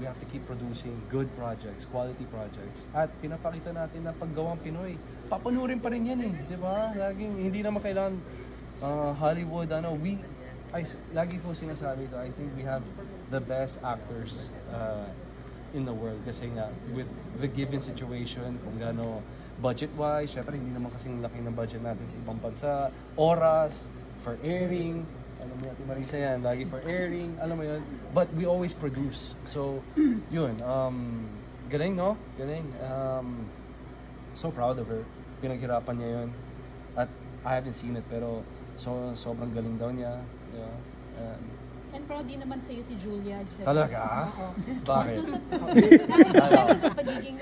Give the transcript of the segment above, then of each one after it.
we have to keep producing good projects, quality projects. At pinapakita natin na paggawang Pinoy, papanurin pa rin yan eh, di ba? Laging, hindi naman kailangan Hollywood, lagi ko sinasabi ko, I think we have the best actors in the world. Kasi nga, with the given situation, kung gaano budget-wise, syempre hindi naman kasing laki ng budget natin sa ibang bansa, oras, for airing, alam mo natin Marisa yan, lagi for airing, alam mo yun, but we always produce. So, yun, galing no? Galing. So proud of her. Pinaghirapan niya yun. At I haven't seen it, pero sobrang galing daw niya. Yeah. And proud din naman sa'yo si Julia. Talaga? Bakit? Siyempre sa pagiging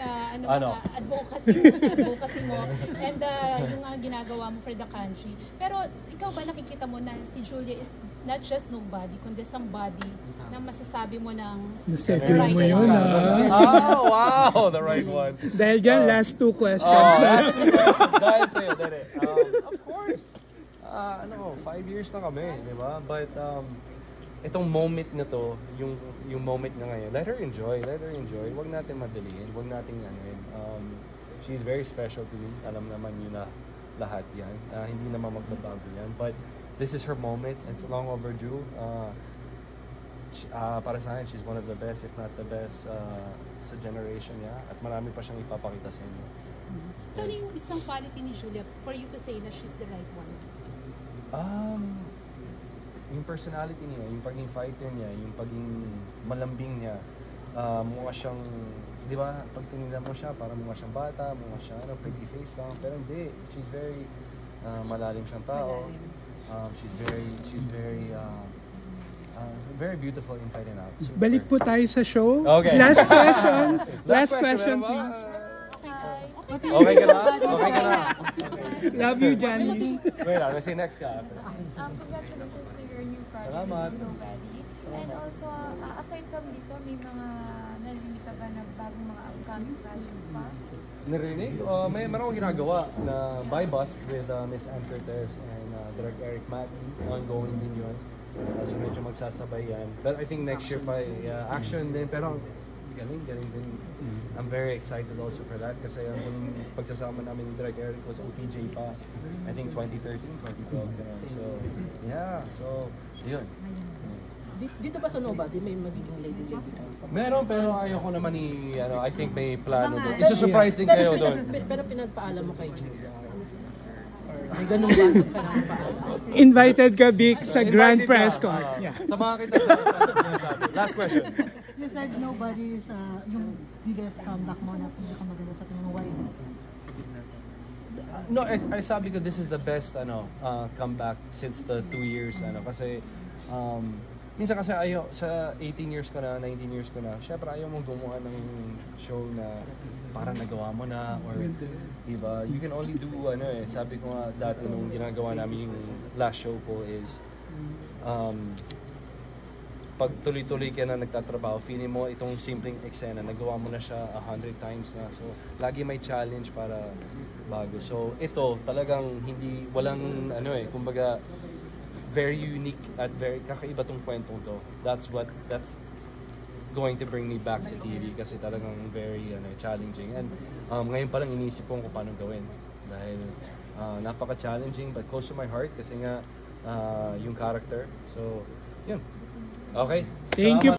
advocacy mo and yung ginagawa mo for the country. Pero ikaw ba nakikita mo na si Julia is not just nobody, kundi somebody na masasabi mo ng the right mo yun, Oh, wow! The right one. Dahil dyan, last two questions. Dahil sa'yo, dali. Of course. 5 years na kami, di ba? But, itong moment na to, yung moment na ngayon, let her enjoy. Huwag natin madaliin, huwag natin she's very special to me. Alam naman yun na lahat yan. Hindi naman magbabago yan. But this is her moment. It's long overdue. Para sa akin, she's one of the best, if not the best, sa generation niya. At marami pa siyang ipapakita sa inyo. So, yung isang quality ni Julia, for you to say na she's the right one? Yung personality niya, yung pagiging fighter niya, yung pagiging malambing niya, mukha siyang, di ba, pag tinignan mo siya, parang mukha siyang bata, mukha siya, pretty face lang, pero hindi, she's very, malalim siyang tao, she's very beautiful inside and out. Super. Balik po tayo sa show. Okay. Last question. Last question, please. Okay ka na? Love you, Janice. Wait, I'll say next ka. Congratulations to your new project, Salamat. Nobody. And also, aside from dito, may mga narinig ka ba na bagong mga upcoming projects pa? Narinig? Meron akong ginagawa na by bus with Miss Ann Cortez and Direct Eric Matt. Ongoing din yun. So medyo magsasabay yan. But I think next year pa action din. Pero galing din. I'm very excited also for that kasi yung pagsasama namin ni Direct Eric was OTJ pa. I think 2013, 2012. So, yeah. So, yun. Dito ba sa Nobody may magiging lady dito? Meron pero ayoko naman I think may plano doon. Isa-surprise din kayo doon. Pero pinagpaalam mo kay Julia? May ganun ba ka nang paalam? Invited ka, Vic, sa grand press con. Sama kita sa last question. You said Nobody is yung biggest comeback mo na pinakamaganda sa tingin mo. Why? No, I sabi ko this is the best comeback since the 2 years kasi minsan kasi sa 18 years ko na, 19 years ko na, syempre ayaw mong gumawa ng show na parang nagawa mo na or diba, you can only do sabi ko nga dati nung ginagawa namin yung last show ko is pag tuloy-tuloy ka na nagtatrabaho, feeling mo itong simpleng eksena, nagawa mo na siya 100 times na. So, lagi may challenge para bago. So, ito talagang walang kumbaga, very unique at very kakaiba tong kwentong to. That's going to bring me back sa TV kasi talagang very challenging. And ngayon pa lang iniisip ko kung paano gawin. Dahil napaka-challenging but close to my heart kasi nga yung character. So, yun. Okay. Thank you.